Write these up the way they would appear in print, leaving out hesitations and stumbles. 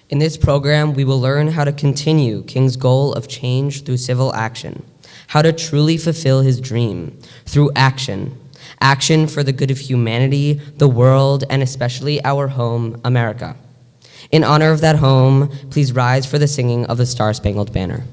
In this program, we will learn how to continue King's goal of change through civil action, how to truly fulfill his dream through action, action for the good of humanity, the world, and especially our home, America. In honor of that home, please rise for the singing of the Star-Spangled Banner.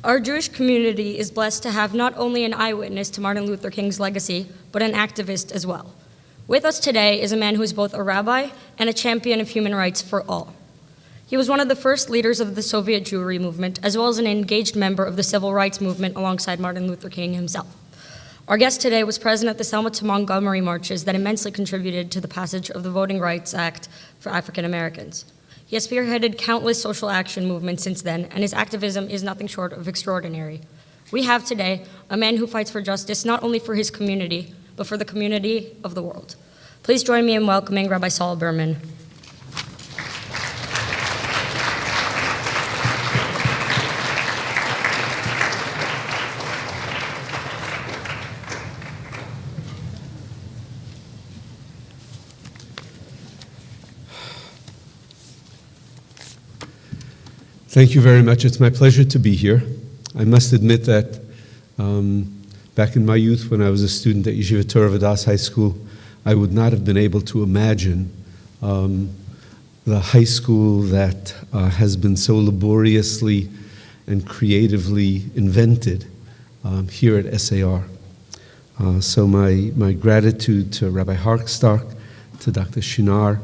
Our Jewish community is blessed to have not only an eyewitness to Martin Luther King's legacy, but an activist as well. With us today is a man who is both a rabbi and a champion of human rights for all. He was one of the first leaders of the Soviet Jewry movement, as well as an engaged member of the civil rights movement alongside Martin Luther King himself. Our guest today was present at the Selma to Montgomery marches that immensely contributed to the passage of the Voting Rights Act for African Americans. He has spearheaded countless social action movements since then, and his activism is nothing short of extraordinary. We have today a man who fights for justice not only for his community, but for the community of the world. Please join me in welcoming Rabbi Saul Berman. Thank you very much. It's my pleasure to be here. I must admit that back in my youth, when I was a student at Yeshiva Torah Vodaas High School, I would not have been able to imagine the high school that has been so laboriously and creatively invented here at SAR. So my gratitude to Rabbi Harkstark, to Dr. Shinar,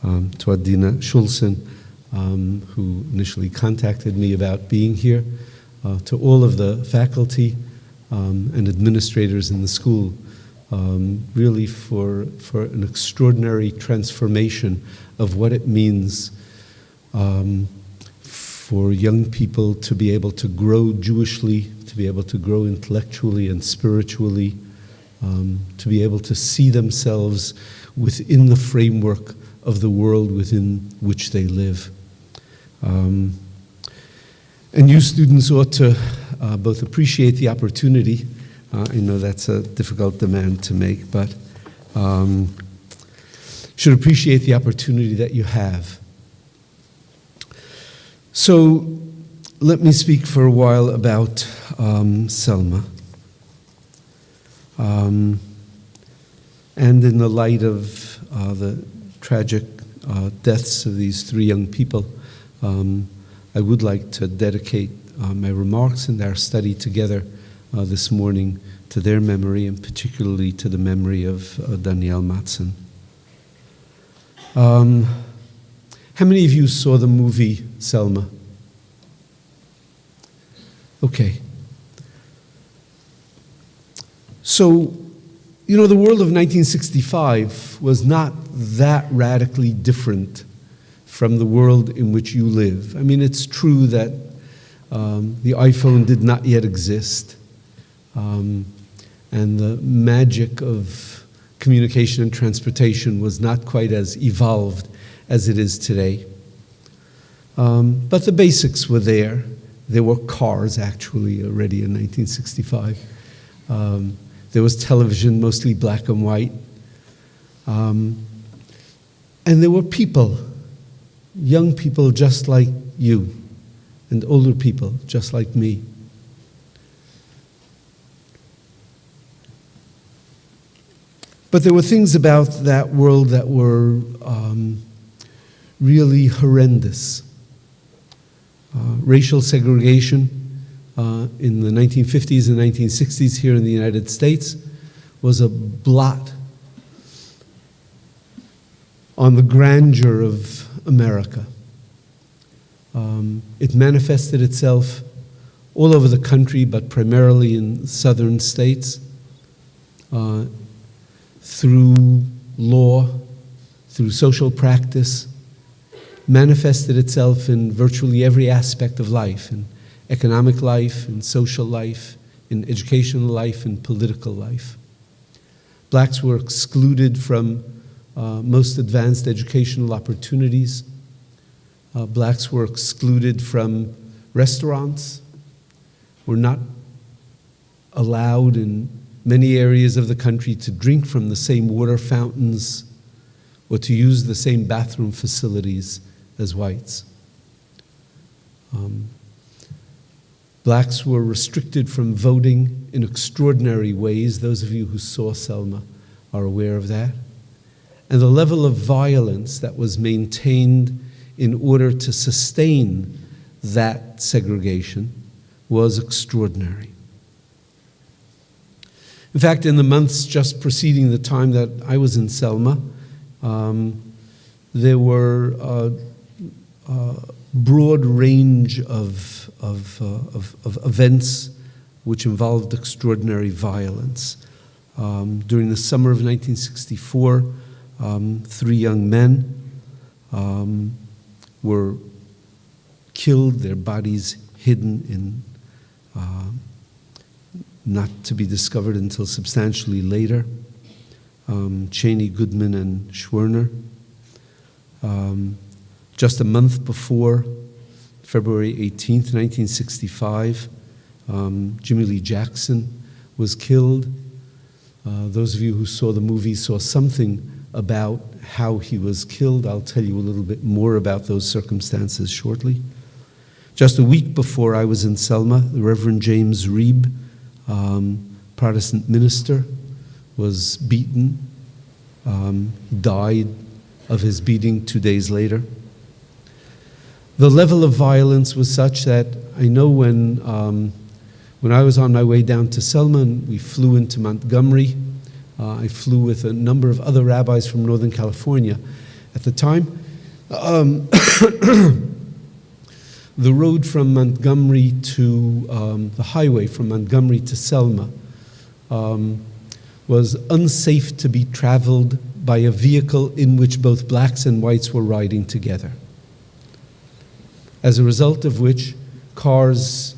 to Adina Schulzen, who initially contacted me about being here, to all of the faculty and administrators in the school, really for an extraordinary transformation of what it means for young people to be able to grow Jewishly, to be able to grow intellectually and spiritually, to be able to see themselves within the framework of the world within which they live. And you students ought to both appreciate the opportunity. I know that's a difficult demand to make, but should appreciate the opportunity that you have. So let me speak for a while about Selma. And in the light of the tragic deaths of these three young people, I would like to dedicate my remarks and our study together this morning to their memory, and particularly to the memory of Danielle Matzen. How many of you saw the movie Selma? Okay. So, you know, the world of 1965 was not that radically different from the world in which you live. I mean, it's true that the iPhone did not yet exist, and the magic of communication and transportation was not quite as evolved as it is today. But the basics were there. There were cars, actually, already in 1965. There was television, mostly black and white. And there were people, young people just like you, and older people just like me. But there were things about that world that were really horrendous. Racial segregation in the 1950s and 1960s here in the United States was a blot on the grandeur of America. It manifested itself all over the country, but primarily in southern states, through law, through social practice, manifested itself in virtually every aspect of life, in economic life, in social life, in educational life, in political life. Blacks were excluded from most advanced educational opportunities. Blacks were excluded from restaurants, were not allowed in many areas of the country to drink from the same water fountains or to use the same bathroom facilities as whites. Blacks were restricted from voting in extraordinary ways. Those of you who saw Selma are aware of that. And the level of violence that was maintained in order to sustain that segregation was extraordinary. In fact, in the months just preceding the time that I was in Selma, there were a broad range of events which involved extraordinary violence. During the summer of 1964, 3 young men were killed, their bodies hidden in not to be discovered until substantially later. Cheney, Goodman, and Schwerner. Just a month before, February 18th, 1965, Jimmie Lee Jackson was killed. Those of you who saw the movie saw something about how he was killed. I'll tell you a little bit more about those circumstances shortly. Just a week before I was in Selma, the Reverend James Reeb, Protestant minister, was beaten. He died of his beating 2 days later. The level of violence was such that I know when I was on my way down to Selma and we flew into Montgomery, I flew with a number of other rabbis from Northern California. At the time, the road from Montgomery to the highway from Montgomery to Selma was unsafe to be traveled by a vehicle in which both blacks and whites were riding together. As a result of which, cars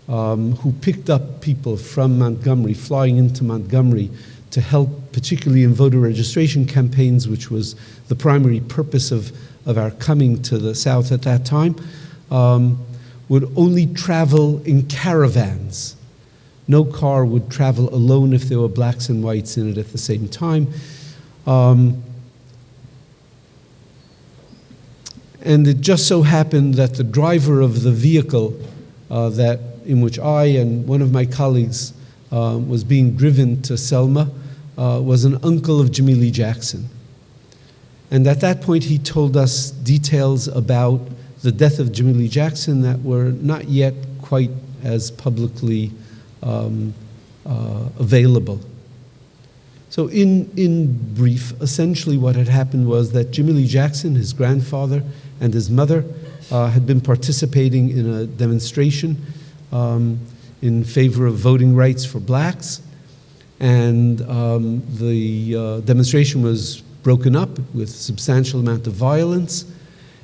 who picked up people from Montgomery, flying into Montgomery to help, particularly in voter registration campaigns, which was the primary purpose of our coming to the South at that time, would only travel in caravans. No car would travel alone if there were blacks and whites in it at the same time. And it just so happened that the driver of the vehicle in which I and one of my colleagues was being driven to Selma was an uncle of Jimmie Lee Jackson. And at that point he told us details about the death of Jimmie Lee Jackson that were not yet quite as publicly available. So in brief, essentially what had happened was that Jimmie Lee Jackson, his grandfather, and his mother had been participating in a demonstration in favor of voting rights for blacks. And the demonstration was broken up with a substantial amount of violence,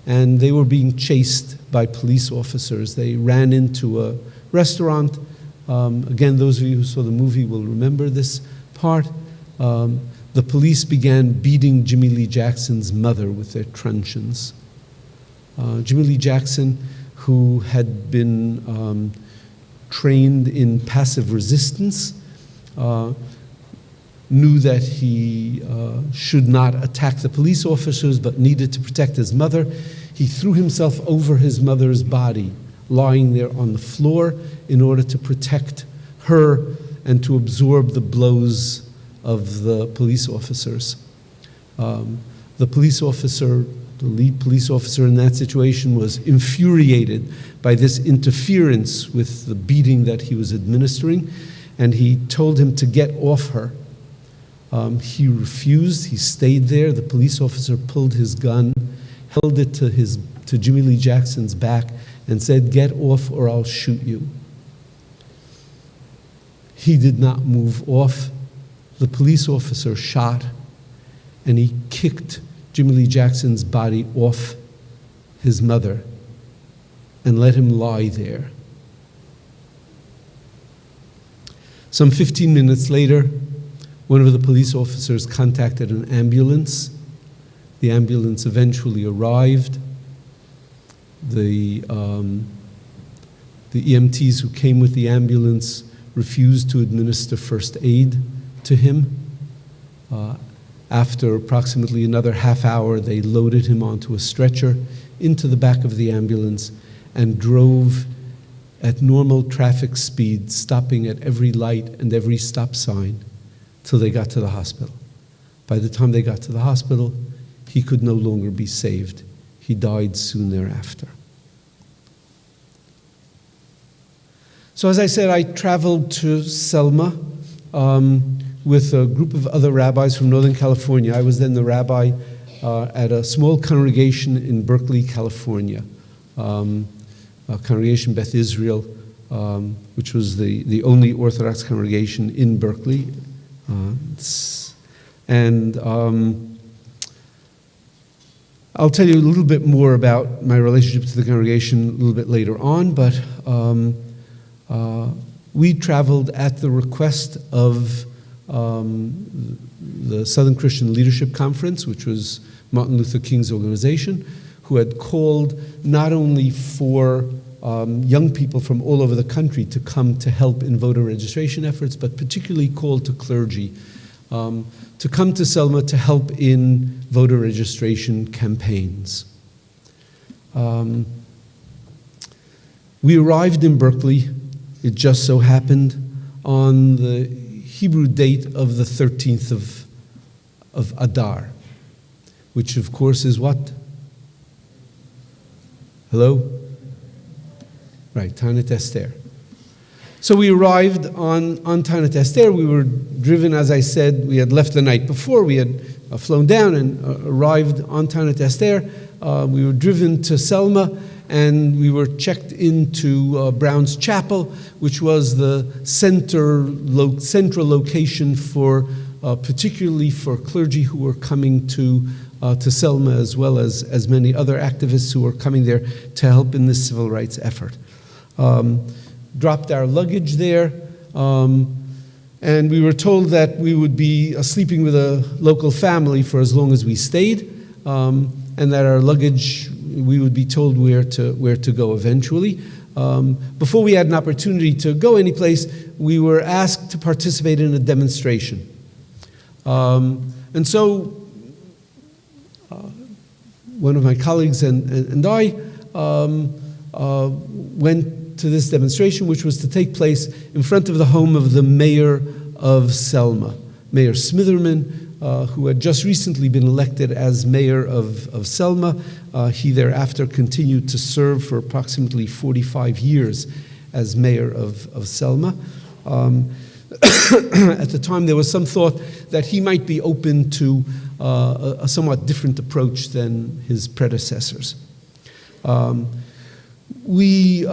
and they were being chased by police officers. They ran into a restaurant, Again, those of you who saw the movie will remember this part. The police began beating Jimmie Lee Jackson's mother with their truncheons. Jimmie Lee Jackson, who had been trained in passive resistance, knew that he should not attack the police officers but needed to protect his mother. He threw himself over his mother's body, lying there on the floor, in order to protect her and to absorb the blows of the police officers. The police officer, the lead police officer in that situation, was infuriated by this interference with the beating that he was administering, and he told him to get off her. He refused. He stayed there. The police officer pulled his gun, held it to Jimmie Lee Jackson's back, and said, "Get off or I'll shoot you." He did not move off. The police officer shot, and he kicked Jimmie Lee Jackson's body off his mother and let him lie there. Some 15 minutes later, one of the police officers contacted an ambulance. The ambulance eventually arrived. The EMTs who came with the ambulance refused to administer first aid to him. After approximately another half hour, they loaded him onto a stretcher into the back of the ambulance and drove at normal traffic speed, stopping at every light and every stop sign till they got to the hospital. By the time they got to the hospital, he could no longer be saved. He died soon thereafter. So as I said, I traveled to Selma with a group of other rabbis from Northern California. I was then the rabbi at a small congregation in Berkeley, California, a congregation Beth Israel, which was the only Orthodox congregation in Berkeley. I'll tell you a little bit more about my relationship to the congregation a little bit later on, but we traveled at the request of the Southern Christian Leadership Conference, which was Martin Luther King's organization, who had called not only for young people from all over the country to come to help in voter registration efforts, but particularly called to clergy to come to Selma to help in voter registration campaigns. We arrived in Berkeley, it just so happened, on the Hebrew date of the 13th of Adar, which of course is what? Hello? Right, Tanit Esther. So we arrived on Tanit Esther. We were driven, as I said, we had left the night before. We had flown down and arrived on Tanit Esther. We were driven to Selma, and we were checked into Brown's Chapel, which was the central location for, particularly for clergy who were coming to Selma, as well as many other activists who were coming there to help in this civil rights effort. Dropped our luggage there, and we were told that we would be sleeping with a local family for as long as we stayed, and that our luggage, we would be told where to go eventually. Before we had an opportunity to go anyplace, we were asked to participate in a demonstration. And so one of my colleagues and I went to this demonstration, which was to take place in front of the home of the mayor of Selma, Mayor Smitherman, who had just recently been elected as mayor of Selma. He thereafter continued to serve for approximately 45 years as mayor of Selma. At the time, there was some thought that he might be open to a somewhat different approach than his predecessors. We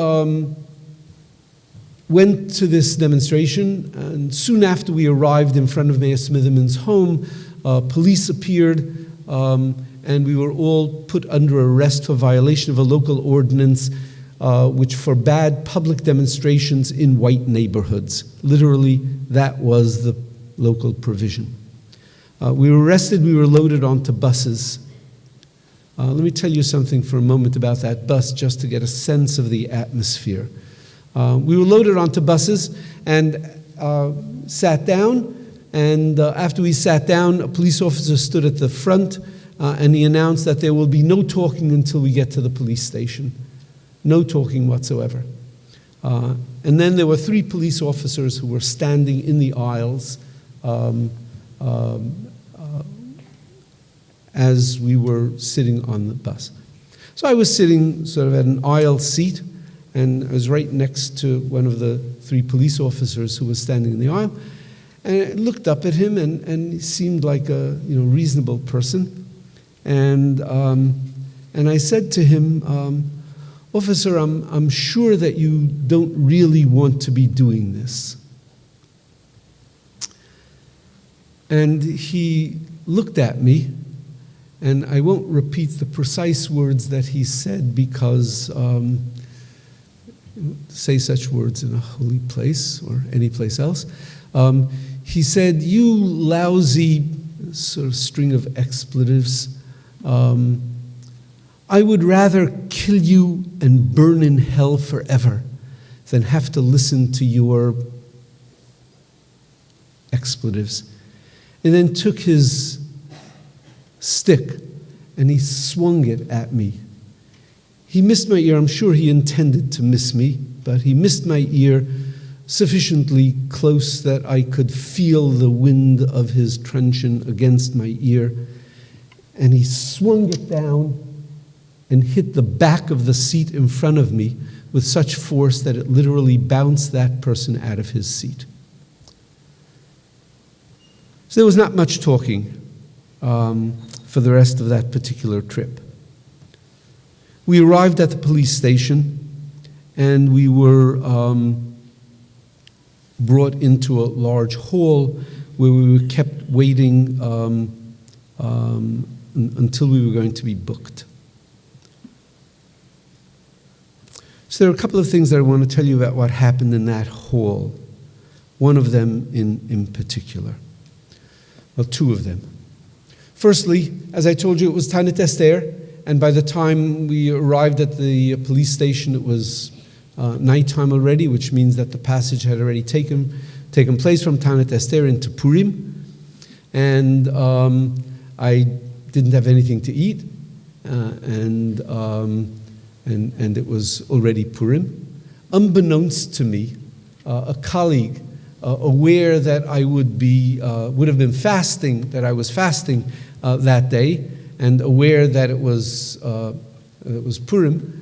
went to this demonstration, and soon after we arrived in front of Mayor Smitherman's home, police appeared, and we were all put under arrest for violation of a local ordinance which forbade public demonstrations in white neighborhoods. Literally, that was the local provision. We were arrested, we were loaded onto buses. Let me tell you something for a moment about that bus, just to get a sense of the atmosphere. We were loaded onto buses and sat down, and after we sat down, a police officer stood at the front and he announced that there will be no talking until we get to the police station. No talking whatsoever. And then there were 3 police officers who were standing in the aisles as we were sitting on the bus. So I was sitting sort of at an aisle seat, and I was right next to one of the 3 police officers who was standing in the aisle. And I looked up at him, and he seemed like a reasonable person. And I said to him, "Officer, I'm sure that you don't really want to be doing this." And he looked at me, and I won't repeat the precise words that he said because say such words in a holy place or any place else. He said, "You lousy," sort of string of expletives, "I would rather kill you and burn in hell forever than have to listen to your," expletives. And then took his stick and he swung it at me. He missed my ear. I'm sure he intended to miss me, but he missed my ear sufficiently close that I could feel the wind of his truncheon against my ear. And he swung it down and hit the back of the seat in front of me with such force that it literally bounced that person out of his seat. So there was not much talking for the rest of that particular trip. We arrived at the police station, and we were brought into a large hall where we were kept waiting until we were going to be booked. So there are a couple of things that I want to tell you about what happened in that hall. One of them in particular. Well, 2 of them. Firstly, as I told you, it was Tanit Esther, and by the time we arrived at the police station, it was nighttime already, which means that the passage had already taken place from Tanit Esther into Purim, and I didn't have anything to eat, and it was already Purim. Unbeknownst to me, a colleague, aware that I would have been fasting, that I was fasting that day, and aware that it was Purim,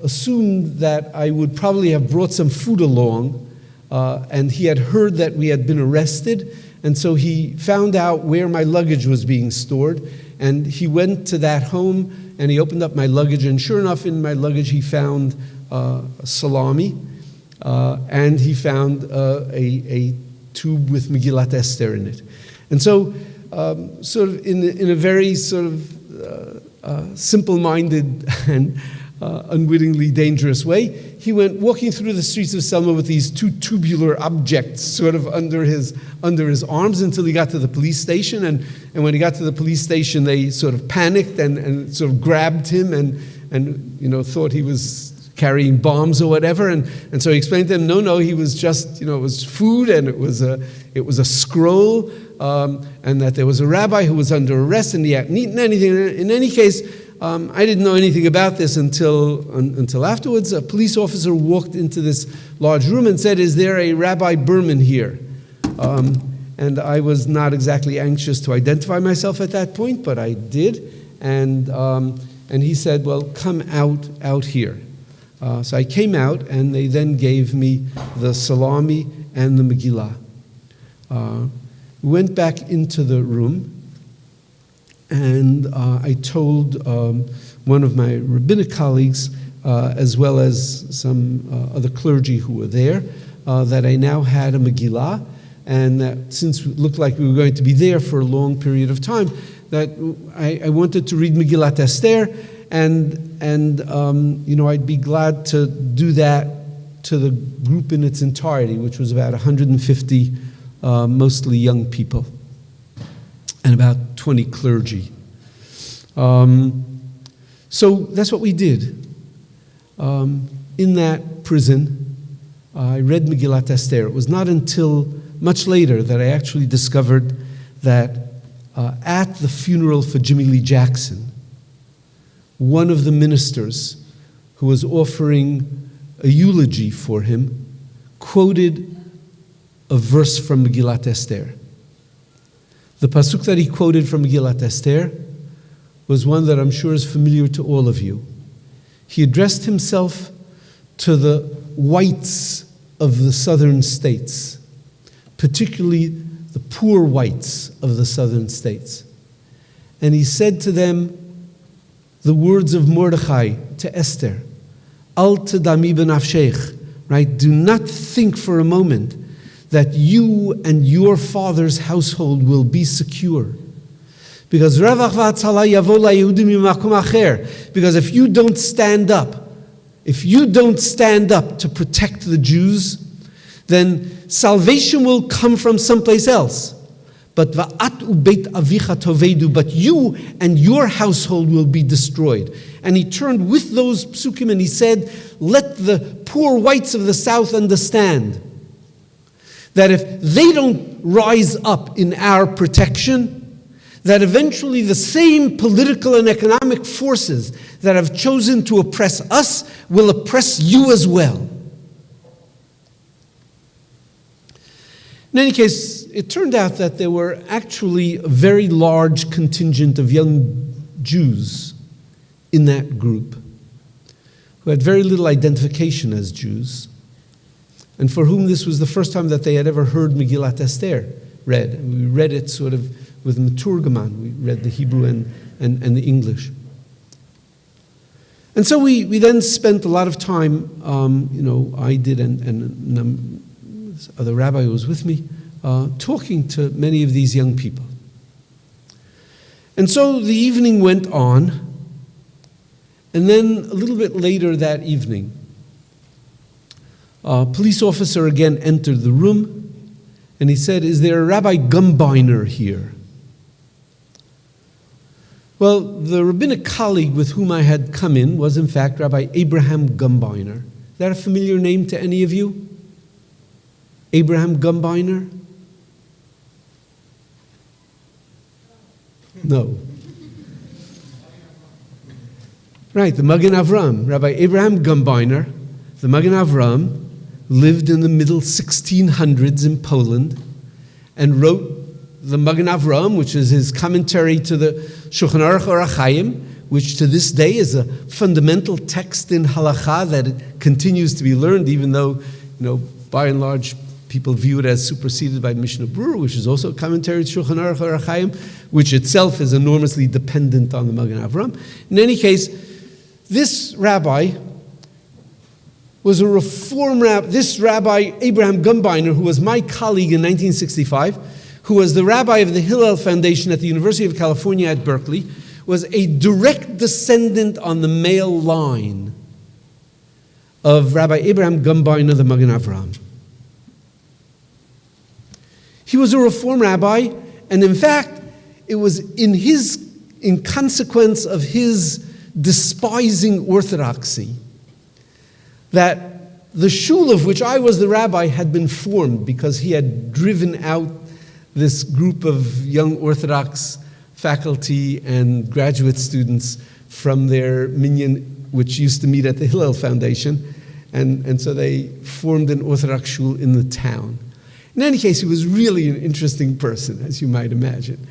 assumed that I would probably have brought some food along, and he had heard that we had been arrested, and so he found out where my luggage was being stored, and he went to that home, and he opened up my luggage, and sure enough, in my luggage he found salami, and he found a tube with Megillat Esther in it. And so, sort of in a very sort of simple-minded and unwittingly dangerous way, he went walking through the streets of Selma with these 2 tubular objects sort of under his arms until he got to the police station. And when he got to the police station, they sort of panicked and sort of grabbed him and thought he was carrying bombs or whatever, and so he explained to them, no, he was just, it was food, and it was a scroll, and that there was a rabbi who was under arrest, and he hadn't eaten anything. In any case, I didn't know anything about this until afterwards. A police officer walked into this large room and said, "Is there a Rabbi Berman here?" And I was not exactly anxious to identify myself at that point, but I did, and he said, "Well, come out here." So I came out, and they then gave me the salami and the Megillah. We went back into the room, and I told one of my rabbinic colleagues, as well as some other clergy who were there, that I now had a Megillah, and that since it looked like we were going to be there for a long period of time, that I wanted to read Megillat Esther, I'd be glad to do that to the group in its entirety, which was about 150, mostly young people, and about 20 clergy. So that's what we did. In that prison, I read Megillat Esther. It was not until much later that I actually discovered that at the funeral for Jimmie Lee Jackson, one of the ministers who was offering a eulogy for him quoted a verse from Megillat Esther. The pasuk that he quoted from Megillat Esther was one that I'm sure is familiar to all of you. He addressed himself to the whites of the southern states, particularly the poor whites of the southern states. And he said to them the words of Mordechai to Esther, Al tadami b'nafsheich, right? Do not think for a moment that you and your father's household will be secure. Because because if you don't stand up to protect the Jews, then salvation will come from someplace else. But you and your household will be destroyed. And he turned with those psukim and he said, let the poor whites of the south understand that if they don't rise up in our protection, that eventually the same political and economic forces that have chosen to oppress us will oppress you as well. In any case, it turned out that there were actually a very large contingent of young Jews in that group who had very little identification as Jews, and for whom this was the first time that they had ever heard Megillat Esther read. And we read it sort of with Meturgaman. We read the Hebrew and the English. And so we then spent a lot of time, I did and the rabbi who was with me, talking to many of these young people. And so the evening went on, and then a little bit later that evening, a police officer again entered the room, and he said, is there a Rabbi Gumbiner here? Well, the rabbinic colleague with whom I had come in was in fact Rabbi Abraham Gumbiner. Is that a familiar name to any of you? Abraham Gumbiner? No. Right, the Magen Avram. Rabbi Abraham Gumbiner, the Magen Avram, lived in the middle 1600s in Poland and wrote the Magen Avram, which is his commentary to the Shulchan Aruch Orach Chaim, which to this day is a fundamental text in halacha that it continues to be learned, even though, by and large, people view it as superseded by Mishnah Berurah, which is also a commentary to Shulchan Aruch Orach Chaim, which itself is enormously dependent on the Magen Avram. In any case, this rabbi was a reform rabbi. This Rabbi Abraham Gumbiner, who was my colleague in 1965, who was the rabbi of the Hillel Foundation at the University of California at Berkeley, was a direct descendant on the male line of Rabbi Abraham Gumbiner, the Magen Avram. He was a reform rabbi, and in fact, it was in consequence of his despising orthodoxy that the shul of which I was the rabbi had been formed, because he had driven out this group of young Orthodox faculty and graduate students from their minyan, which used to meet at the Hillel Foundation, and so they formed an Orthodox shul in the town. In any case, he was really an interesting person, as you might imagine.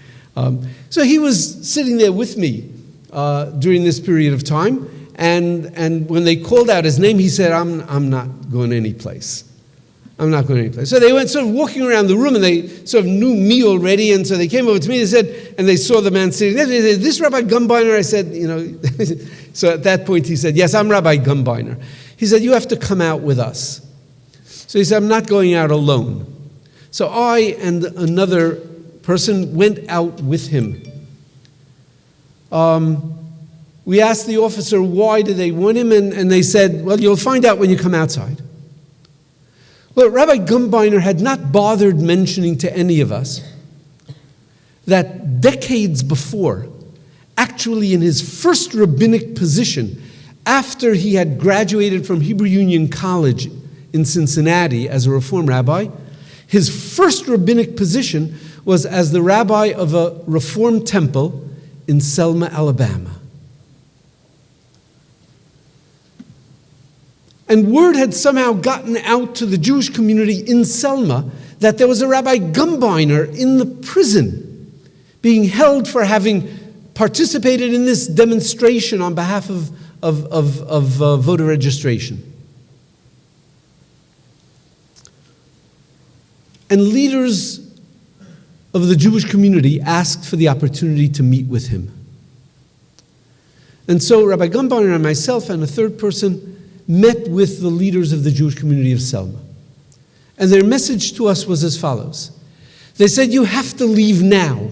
So he was sitting there with me during this period of time, and when they called out his name, he said, I'm not going any place. I'm not going anyplace. So they went sort of walking around the room, and they sort of knew me already, and so they came over to me and said, and they saw the man sitting there. They said, this Rabbi Gumbiner? I said, so at that point he said, yes, I'm Rabbi Gumbiner. He said, you have to come out with us. So he said, I'm not going out alone. So I and another person went out with him. We asked the officer, why do they want him? And they said, well, you'll find out when you come outside. Well, Rabbi Gumbiner had not bothered mentioning to any of us that decades before, actually in his first rabbinic position, after he had graduated from Hebrew Union College in Cincinnati as a Reform rabbi, his first rabbinic position was as the rabbi of a Reform temple in Selma, Alabama. And word had somehow gotten out to the Jewish community in Selma that there was a Rabbi Gumbiner in the prison being held for having participated in this demonstration on behalf of voter registration. And leaders of the Jewish community asked for the opportunity to meet with him. And so Rabbi Gumbiner and myself and a third person met with the leaders of the Jewish community of Selma. And their message to us was as follows. They said, you have to leave now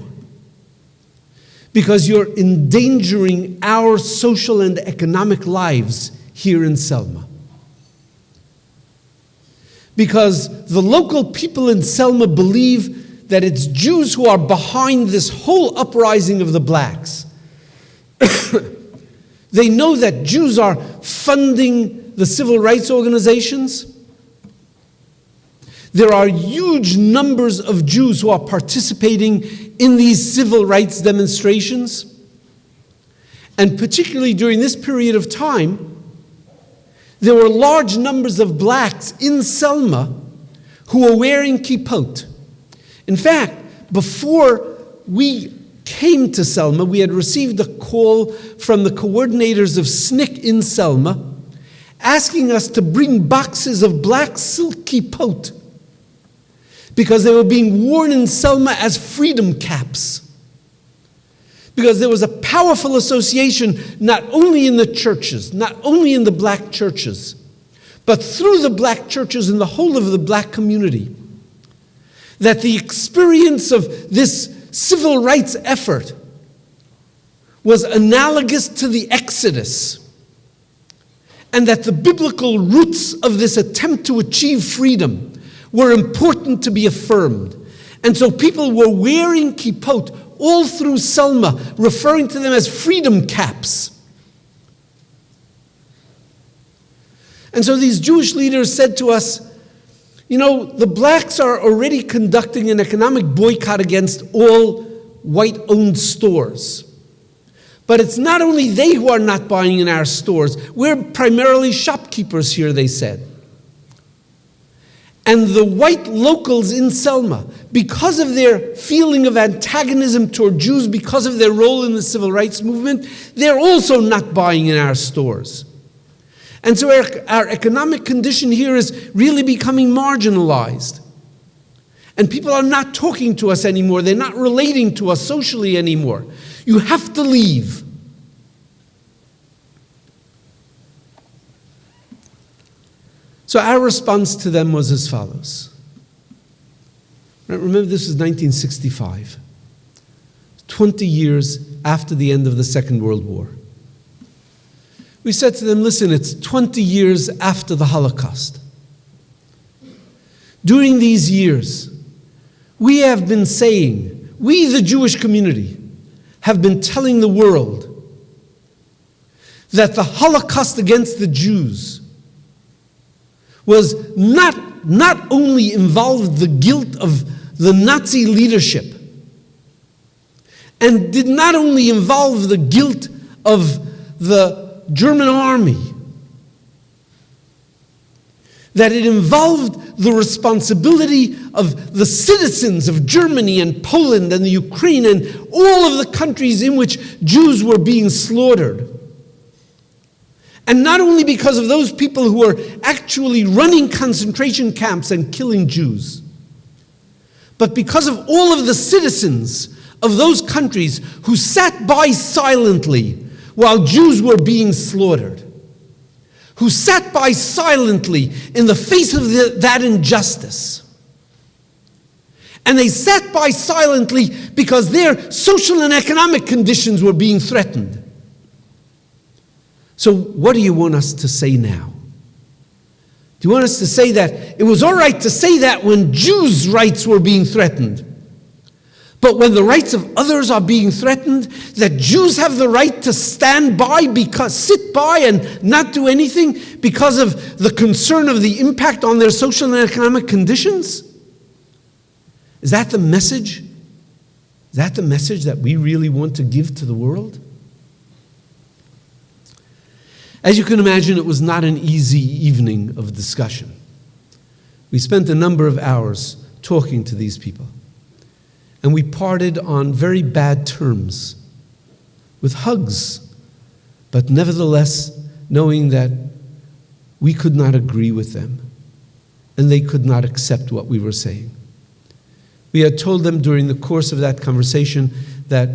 because you're endangering our social and economic lives here in Selma. Because the local people in Selma believe that it's Jews who are behind this whole uprising of the blacks. They know that Jews are funding the civil rights organizations. There are huge numbers of Jews who are participating in these civil rights demonstrations. And particularly during this period of time, there were large numbers of blacks in Selma who were wearing kippot. In fact, before we came to Selma, we had received a call from the coordinators of SNCC in Selma asking us to bring boxes of black silk kippot because they were being worn in Selma as freedom caps. Because there was a powerful association not only in the churches, not only in the black churches, but through the black churches and the whole of the black community, that the experience of this civil rights effort was analogous to the Exodus, and that the biblical roots of this attempt to achieve freedom were important to be affirmed. And so people were wearing kippot all through Selma, referring to them as freedom caps. And so these Jewish leaders said to us, you know, the blacks are already conducting an economic boycott against all white-owned stores. But it's not only they who are not buying in our stores. We're primarily shopkeepers here, they said. And the white locals in Selma, because of their feeling of antagonism toward Jews, because of their role in the civil rights movement, they're also not buying in our stores. And so our economic condition here is really becoming marginalized. And people are not talking to us anymore. They're not relating to us socially anymore. You have to leave. So our response to them was as follows. Remember, this is 1965, 20 years after the end of the Second World War. We said to them, listen, it's 20 years after the Holocaust. During these years, we have been saying, we, the Jewish community, have been telling the world that the Holocaust against the Jews was not only involved the guilt of the Nazi leadership, and did not only involve the guilt of the German army, that it involved the responsibility of the citizens of Germany and Poland and the Ukraine and all of the countries in which Jews were being slaughtered. And not only because of those people who were actually running concentration camps and killing Jews, but because of all of the citizens of those countries who sat by silently while Jews were being slaughtered, who sat by silently in the face of that injustice. And they sat by silently because their social and economic conditions were being threatened. So what do you want us to say now? Do you want us to say that it was all right to say that when Jews' rights were being threatened, but when the rights of others are being threatened, that Jews have the right to stand by, sit by and not do anything because of the concern of the impact on their social and economic conditions? Is that the message? Is that the message that we really want to give to the world? As you can imagine, it was not an easy evening of discussion. We spent a number of hours talking to these people, and we parted on very bad terms, with hugs, but nevertheless knowing that we could not agree with them, and they could not accept what we were saying. We had told them during the course of that conversation that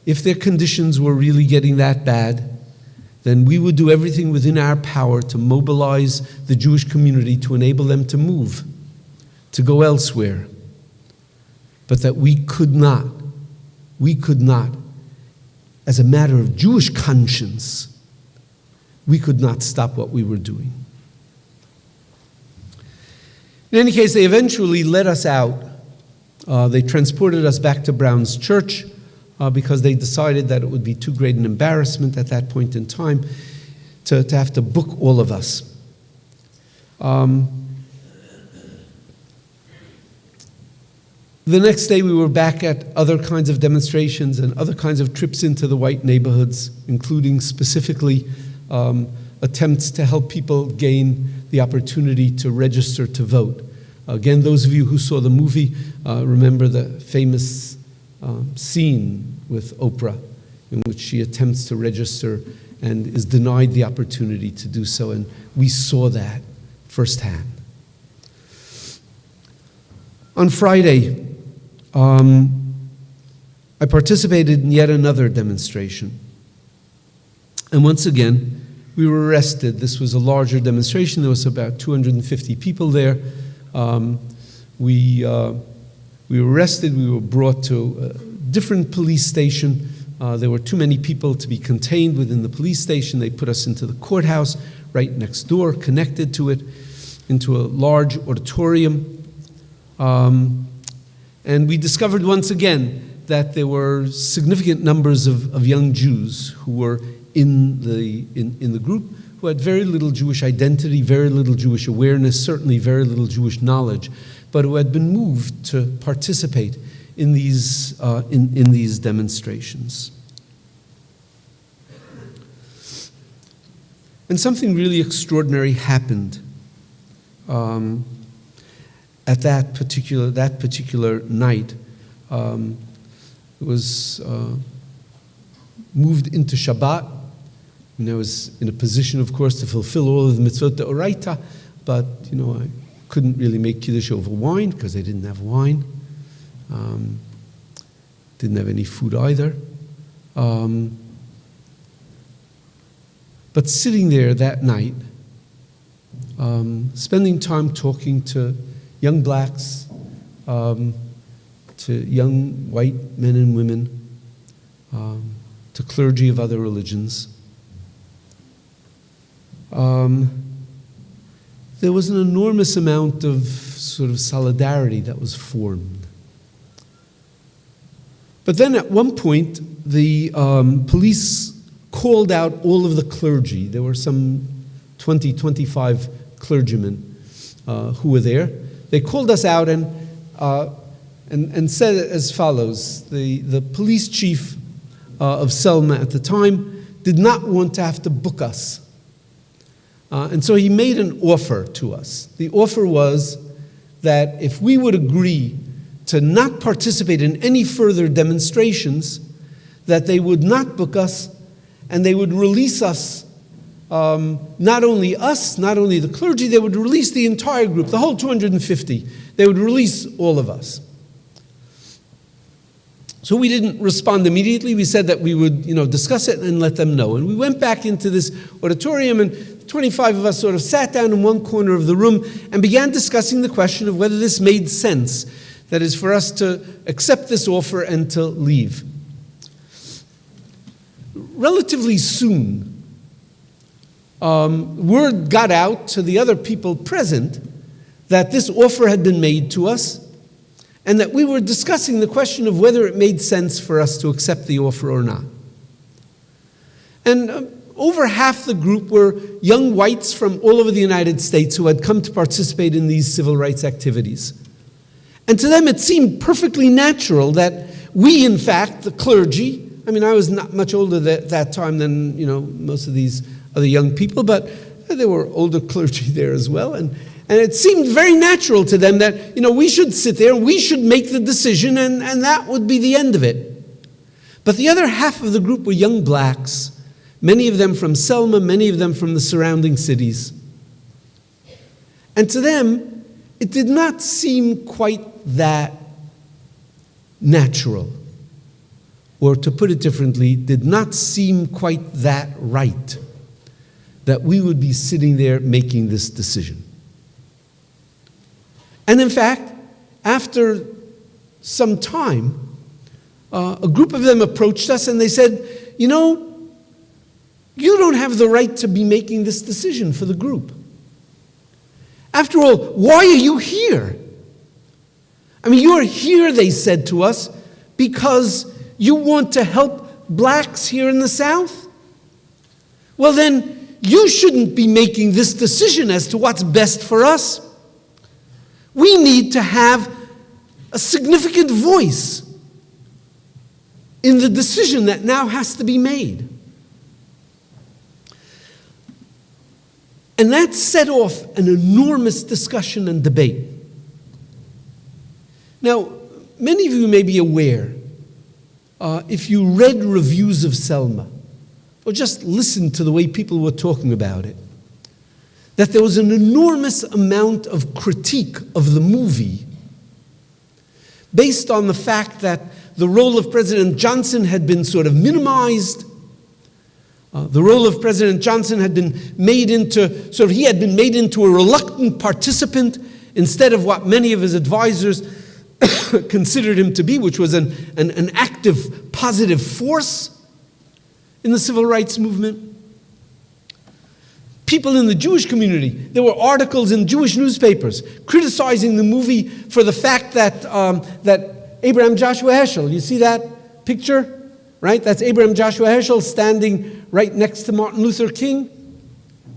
if their conditions were really getting that bad, then we would do everything within our power to mobilize the Jewish community to enable them to move, to go elsewhere. But that we could not, as a matter of Jewish conscience, we could not stop what we were doing. In any case, they eventually let us out. They transported us back to Brown's church, because they decided that it would be too great an embarrassment at that point in time to have to book all of us. The next day we were back at other kinds of demonstrations and other kinds of trips into the white neighborhoods, including specifically attempts to help people gain the opportunity to register to vote. Again, those of you who saw the movie remember the famous scene with Oprah in which she attempts to register and is denied the opportunity to do so, and we saw that firsthand. On Friday, I participated in yet another demonstration, and once again we were arrested. This was a larger demonstration. There was about 250 people there. We were arrested. We were brought to a different police station. There were too many people to be contained within the police station. They put us into the courthouse right next door, connected to it, into a large auditorium. And we discovered once again that there were significant numbers of young Jews who were in the group, who had very little Jewish identity, very little Jewish awareness, certainly very little Jewish knowledge, but who had been moved to participate in these demonstrations. And something really extraordinary happened at that particular night. It was moved into Shabbat, and I was in a position, of course, to fulfill all of the mitzvot d'oraita, but I couldn't really make kiddush over wine because they didn't have wine. Didn't have any food either. But sitting there that night, spending time talking to young blacks, to young white men and women, to clergy of other religions, there was an enormous amount of sort of solidarity that was formed. But then at one point, the police called out all of the clergy. There were some 20, 25 clergymen who were there. They called us out and said as follows. The police chief of Selma at the time did not want to have to book us. And so he made an offer to us. The offer was that if we would agree to not participate in any further demonstrations, that they would not book us, and they would release us, not only the clergy, they would release the entire group, the whole 250. They would release all of us. So we didn't respond immediately. We said that we would, discuss it and let them know. And we went back into this auditorium, and 25 of us sort of sat down in one corner of the room and began discussing the question of whether this made sense. That is, for us to accept this offer and to leave. Relatively soon, word got out to the other people present that this offer had been made to us and that we were discussing the question of whether it made sense for us to accept the offer or not. And over half the group were young whites from all over the United States who had come to participate in these civil rights activities. And to them it seemed perfectly natural that we, in fact, the clergy, I mean, I was not much older at that time than, most of these other young people, but there were older clergy there as well. And it seemed very natural to them that, we should sit there, we should make the decision, and that would be the end of it. But the other half of the group were young blacks, many of them from Selma, many of them from the surrounding cities. And to them, it did not seem quite that natural. Or to put it differently, did not seem quite that right that we would be sitting there making this decision. And in fact, after some time, a group of them approached us and they said, you don't have the right to be making this decision for the group. After all, why are you here? I mean, you are here, they said to us, because you want to help blacks here in the South? Well, then, you shouldn't be making this decision as to what's best for us. We need to have a significant voice in the decision that now has to be made. And that set off an enormous discussion and debate. Now, many of you may be aware, if you read reviews of Selma, or just listened to the way people were talking about it, that there was an enormous amount of critique of the movie based on the fact that the role of President Johnson had been sort of minimized. The role of President Johnson had been made into, he had been made into a reluctant participant instead of what many of his advisors considered him to be, which was an active, positive force in the civil rights movement. People in the Jewish community, there were articles in Jewish newspapers criticizing the movie for the fact that Abraham Joshua Heschel, you see that picture? Right? That's Abraham Joshua Heschel standing right next to Martin Luther King.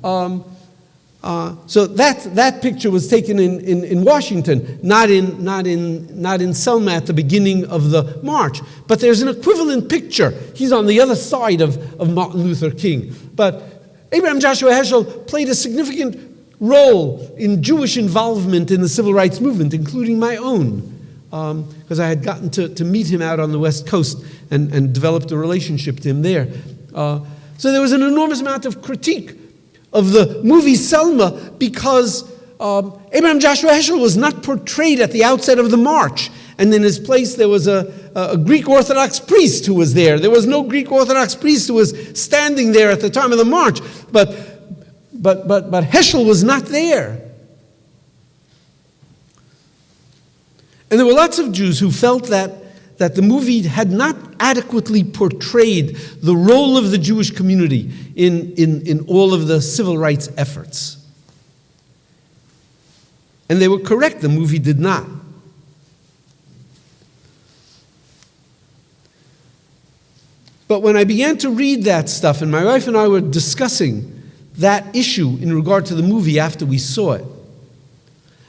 So that picture was taken in Washington, not in Selma at the beginning of the march. But there's an equivalent picture. He's on the other side of Martin Luther King. But Abraham Joshua Heschel played a significant role in Jewish involvement in the civil rights movement, including my own, because I had gotten to meet him out on the West Coast and developed a relationship to him there. So there was an enormous amount of critique of the movie Selma because Abraham Joshua Heschel was not portrayed at the outset of the march. And in his place, there was a Greek Orthodox priest who was there. There was no Greek Orthodox priest who was standing there at the time of the march. But Heschel was not there. And there were lots of Jews who felt that the movie had not adequately portrayed the role of the Jewish community in all of the civil rights efforts. And they were correct, the movie did not. But when I began to read that stuff, and my wife and I were discussing that issue in regard to the movie after we saw it,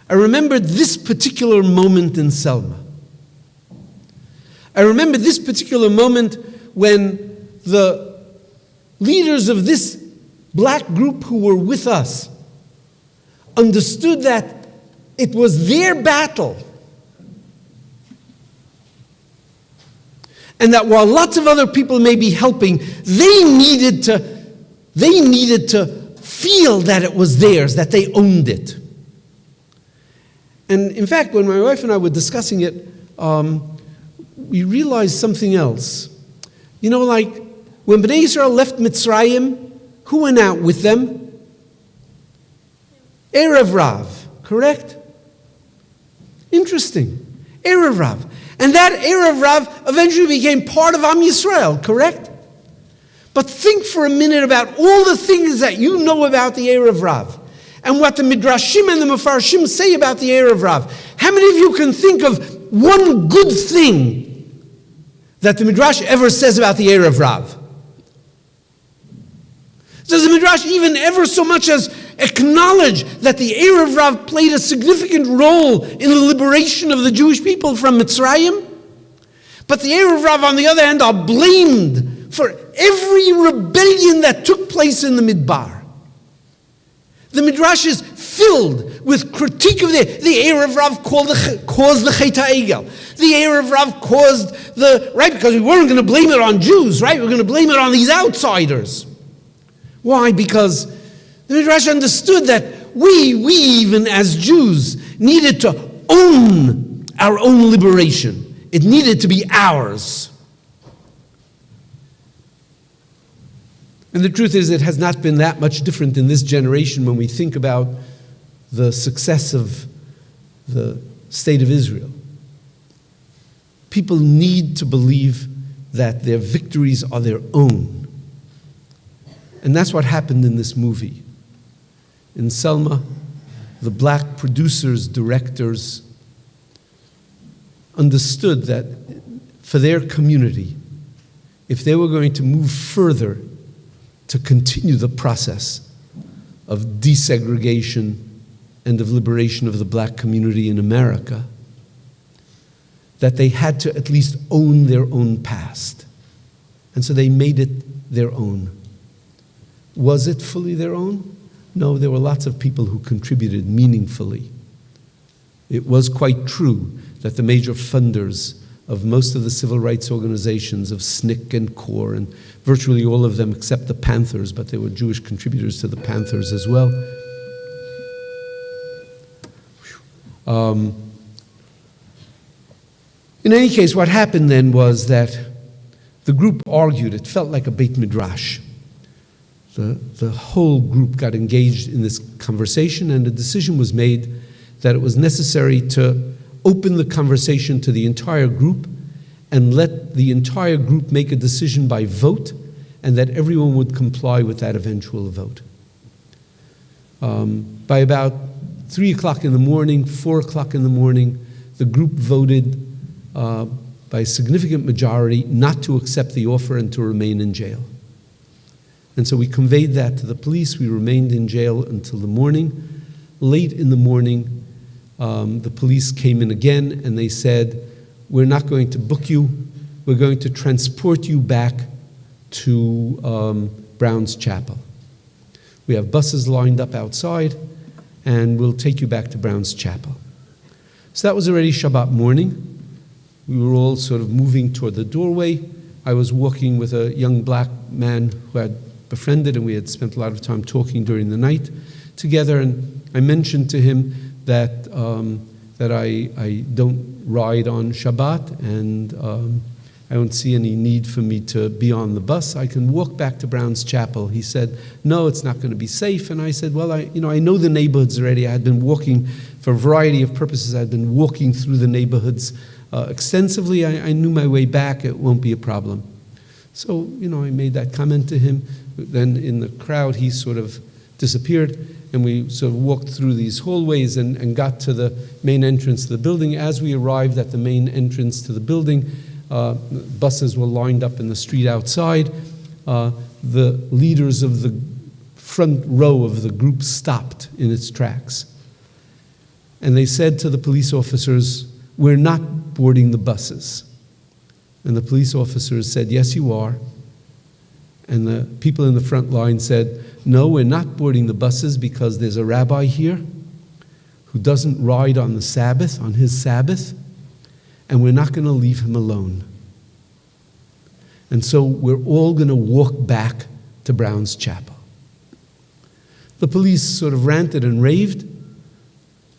I remembered this particular moment in Selma. I remember this particular moment when the leaders of this black group who were with us understood that it was their battle. And that while lots of other people may be helping, they needed to feel that it was theirs, that they owned it. And in fact, when my wife and I were discussing it, we realized something else. Like when Bnei Israel left Mitzrayim, who went out with them? Erev Rav, correct? Interesting. Erev Rav. And that Erev Rav eventually became part of Am Yisrael, correct? But think for a minute about all the things that you know about the Erev Rav and what the Midrashim and the Mefarshim say about the Erev Rav. How many of you can think of one good thing that the Midrash ever says about the Erev Rav? Does the Midrash even ever so much as acknowledge that the Erev Rav played a significant role in the liberation of the Jewish people from Mitzrayim? But the Erev Rav, on the other hand, are blamed for every rebellion that took place in the Midbar. The Midrash is filled with critique of the Erev Rav caused the Chet HaEgel. The Erev Rav caused right, because we weren't going to blame it on Jews, right? We're going to blame it on these outsiders. Why? Because the Midrash understood that we even as Jews needed to own our own liberation. It needed to be ours. And the truth is, it has not been that much different in this generation when we think about the success of the state of Israel. People need to believe that their victories are their own. And that's what happened in this movie. In Selma, the black producers, directors understood that for their community, if they were going to move further to continue the process of desegregation and of liberation of the black community in America, that they had to at least own their own past. And so they made it their own. Was it fully their own? No, there were lots of people who contributed meaningfully. It was quite true that the major funders of most of the civil rights organizations of SNCC and CORE, and virtually all of them except the Panthers, but there were Jewish contributors to the Panthers as well. In any case, what happened then was that the group argued. It felt like a Beit Midrash. The whole group got engaged in this conversation, and a decision was made that it was necessary to open the conversation to the entire group and let the entire group make a decision by vote, and that everyone would comply with that eventual vote. By about 3 o'clock in the morning, 4 o'clock in the morning, the group voted by a significant majority not to accept the offer and to remain in jail. And so we conveyed that to the police. We remained in jail until the morning. Late in the morning, the police came in again and they said, "We're not going to book you. We're going to transport you back to Brown's Chapel. We have buses lined up outside and we'll take you back to Brown's Chapel." So that was already Shabbat morning. We were all sort of moving toward the doorway. I was walking with a young black man who had befriended, and we had spent a lot of time talking during the night together, and I mentioned to him that I don't ride on Shabbat, and I don't see any need for me to be on the bus. I can walk back to Brown's Chapel. He said, "No, it's not going to be safe." And I said, "Well, I know the neighborhoods already. I had been walking for a variety of purposes. I'd been walking through the neighborhoods extensively. I knew my way back. It won't be a problem." So, I made that comment to him. Then in the crowd, he sort of disappeared, and we sort of walked through these hallways and got to the main entrance to the building. As we arrived at the main entrance to the building, buses were lined up in the street outside. The leaders of the front row of the group stopped in its tracks. And they said to the police officers, "We're not boarding the buses." And the police officers said, "Yes, you are." And the people in the front line said, "No, we're not boarding the buses because there's a rabbi here who doesn't ride on the Sabbath, on his Sabbath, and we're not going to leave him alone. And so we're all going to walk back to Brown's Chapel." The police sort of ranted and raved,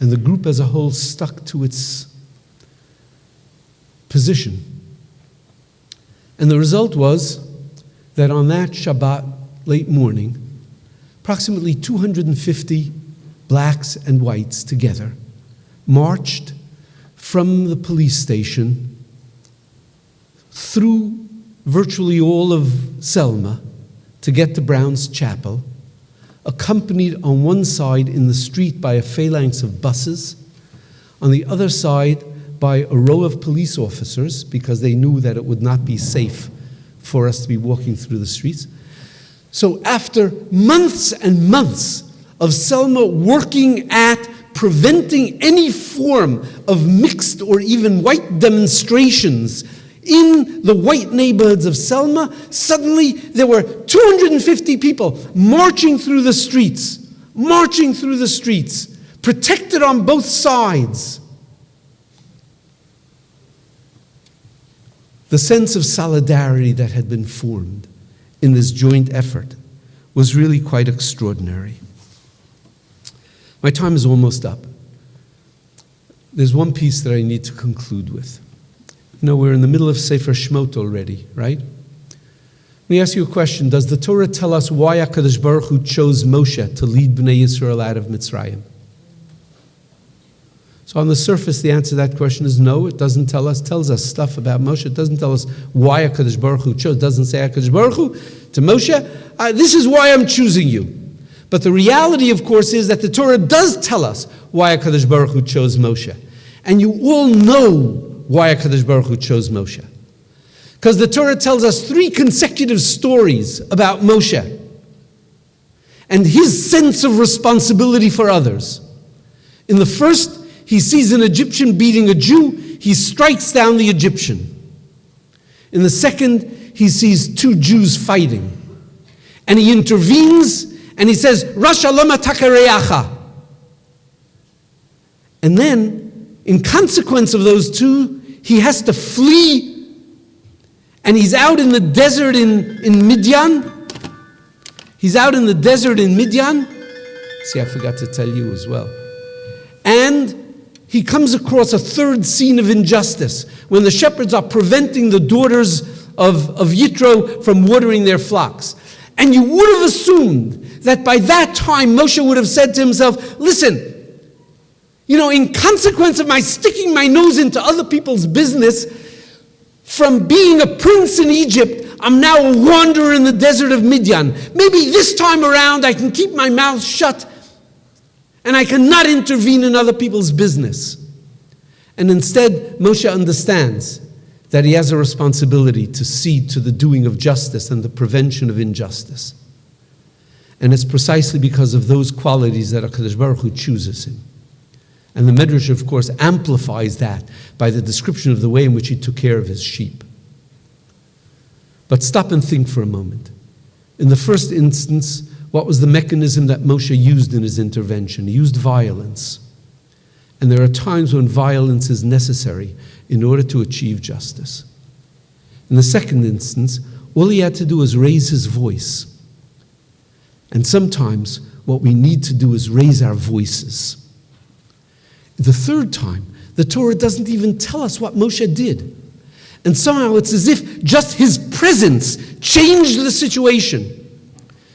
and the group as a whole stuck to its position. And the result was that on that Shabbat late morning, approximately 250 blacks and whites together marched from the police station through virtually all of Selma to get to Brown's Chapel, accompanied on one side in the street by a phalanx of buses, on the other side by a row of police officers, because they knew that it would not be safe for us to be walking through the streets. So after months and months of Selma working at preventing any form of mixed or even white demonstrations in the white neighborhoods of Selma, suddenly there were 250 people marching through the streets, protected on both sides. The sense of solidarity that had been formed in this joint effort was really quite extraordinary. My time is almost up. There's one piece that I need to conclude with. You know, we're in the middle of Sefer Shemot already, right? Let me ask you a question. Does the Torah tell us why HaKadosh Baruch Hu chose Moshe to lead Bnei Yisrael out of Mitzrayim? So on the surface, the answer to that question is no. It doesn't tell us. It tells us stuff about Moshe. It doesn't tell us why HaKadosh Baruch Hu chose. It doesn't say HaKadosh Baruch Hu to Moshe, this is why I'm choosing you. But the reality, of course, is that the Torah does tell us why HaKadosh Baruch Hu chose Moshe. And you all know why HaKadosh Baruch Hu chose Moshe. Because the Torah tells us 3 consecutive stories about Moshe and his sense of responsibility for others. In the first, he sees an Egyptian beating a Jew, he strikes down the Egyptian. In the second, he sees 2 Jews fighting. And he intervenes and he says, Rasha lama takareacha. And then, in consequence of those 2, he has to flee, and he's out in the desert in Midian. He's out in the desert in Midian. See, I forgot to tell you as well. And he comes across a third scene of injustice, when the shepherds are preventing the daughters of Yitro from watering their flocks. And you would have assumed that by that time Moshe would have said to himself, listen, you know, in consequence of my sticking my nose into other people's business, from being a prince in Egypt, I'm now a wanderer in the desert of Midian. Maybe this time around I can keep my mouth shut and I cannot intervene in other people's business. And instead, Moshe understands that he has a responsibility to see to the doing of justice and the prevention of injustice. And it's precisely because of those qualities that HaKadosh Baruch Hu chooses him. And the Medrash, of course, amplifies that by the description of the way in which he took care of his sheep. But stop and think for a moment. In the first instance, what was the mechanism that Moshe used in his intervention? He used violence. And there are times when violence is necessary in order to achieve justice. In the second instance, all he had to do was raise his voice. And sometimes what we need to do is raise our voices. The third time, the Torah doesn't even tell us what Moshe did. And somehow it's as if just his presence changed the situation.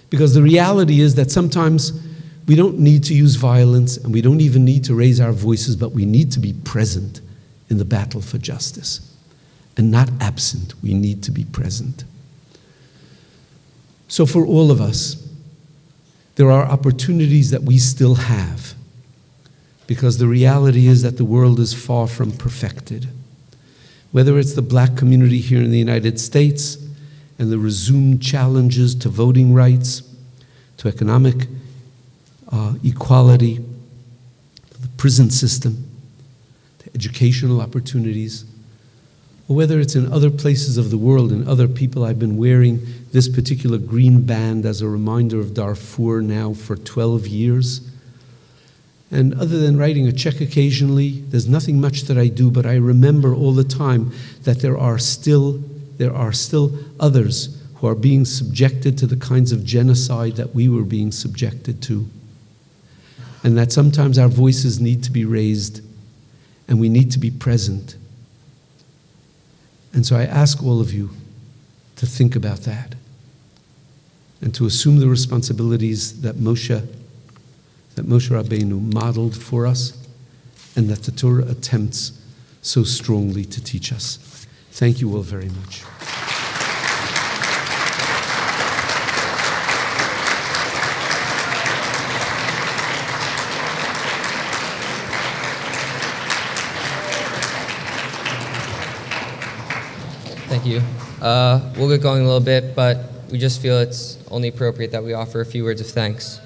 Because the reality is that sometimes we don't need to use violence and we don't even need to raise our voices, but we need to be present in the battle for justice. And not absent, we need to be present. So for all of us, there are opportunities that we still have. Because the reality is that the world is far from perfected. Whether it's the black community here in the United States and the resumed challenges to voting rights, to economic equality, the prison system, the educational opportunities, or whether it's in other places of the world and other people. I've been wearing this particular green band as a reminder of Darfur now for 12 years. And other than writing a check occasionally, there's nothing much that I do, but I remember all the time that there are still others who are being subjected to the kinds of genocide that we were being subjected to. And that sometimes our voices need to be raised and we need to be present. And so I ask all of you to think about that and to assume the responsibilities that Moshe Rabbeinu modeled for us and that the Torah attempts so strongly to teach us. Thank you all very much. Thank you. We'll get going a little bit, but we just feel it's only appropriate that we offer a few words of thanks.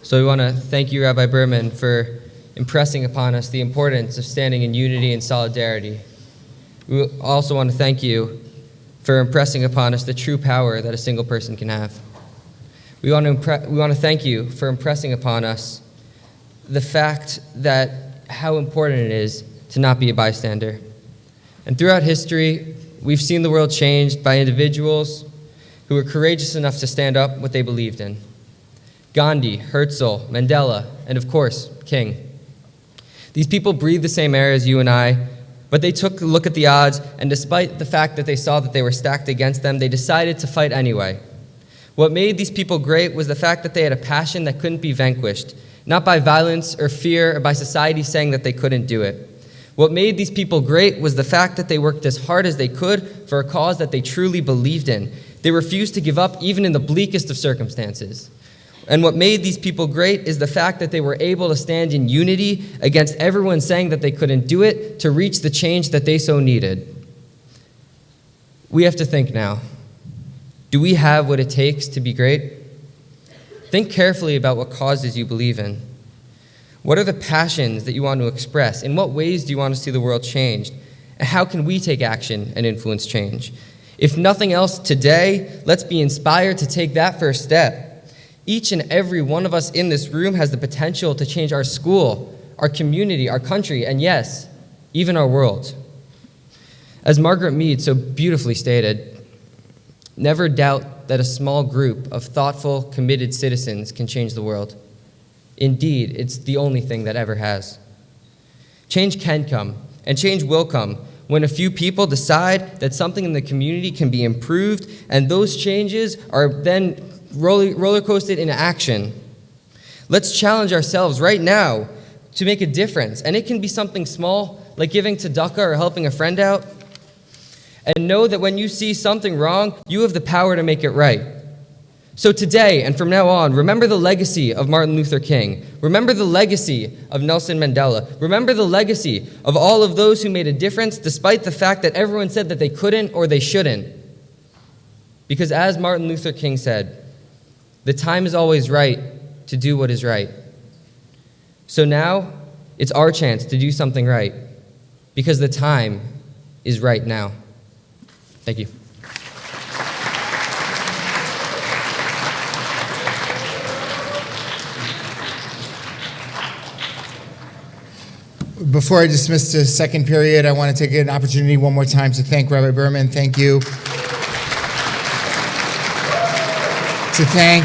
So we want to thank you, Rabbi Berman, for impressing upon us the importance of standing in unity and solidarity. We also want to thank you for impressing upon us the true power that a single person can have. We want to thank you for impressing upon us the fact that how important it is to not be a bystander. And throughout history, we've seen the world changed by individuals who were courageous enough to stand up what they believed in. Gandhi, Herzl, Mandela, and of course, King. These people breathed the same air as you and I, but they took a look at the odds, and despite the fact that they saw that they were stacked against them, they decided to fight anyway. What made these people great was the fact that they had a passion that couldn't be vanquished, not by violence or fear or by society saying that they couldn't do it. What made these people great was the fact that they worked as hard as they could for a cause that they truly believed in. They refused to give up even in the bleakest of circumstances. And what made these people great is the fact that they were able to stand in unity against everyone saying that they couldn't do it to reach the change that they so needed. We have to think now. Do we have what it takes to be great? Think carefully about what causes you believe in. What are the passions that you want to express? In what ways do you want to see the world changed? And how can we take action and influence change? If nothing else today, let's be inspired to take that first step. Each and every one of us in this room has the potential to change our school, our community, our country, and yes, even our world. As Margaret Mead so beautifully stated, never doubt that a small group of thoughtful, committed citizens can change the world. Indeed, it's the only thing that ever has. Change can come, and change will come when a few people decide that something in the community can be improved, and those changes are then roller coasted into action. Let's challenge ourselves right now to make a difference, and it can be something small, like giving tzedakah or helping a friend out. And know that when you see something wrong, you have the power to make it right. So today and from now on, remember the legacy of Martin Luther King. Remember the legacy of Nelson Mandela. Remember the legacy of all of those who made a difference despite the fact that everyone said that they couldn't or they shouldn't. Because as Martin Luther King said, the time is always right to do what is right. So now, it's our chance to do something right, because the time is right now. Thank you. Before I dismiss the second period, I want to take an opportunity one more time to thank Rabbi Berman. Thank you. To thank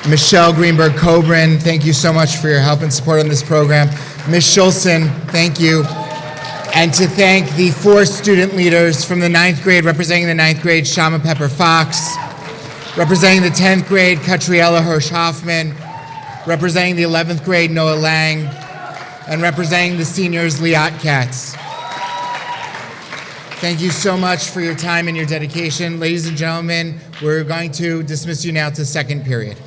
Michelle Greenberg-Coburn. Thank you so much for your help and support on this program. Ms. Schulzen, thank you. And to thank the 4 student leaders from the 9th grade, representing the 9th grade, Shama Pepper Fox, representing the 10th grade, Catriella Hirsch Hoffman, representing the 11th grade, Noah Lang, and representing the seniors, Liat Katz. Thank you so much for your time and your dedication. Ladies and gentlemen, we're going to dismiss you now to second period.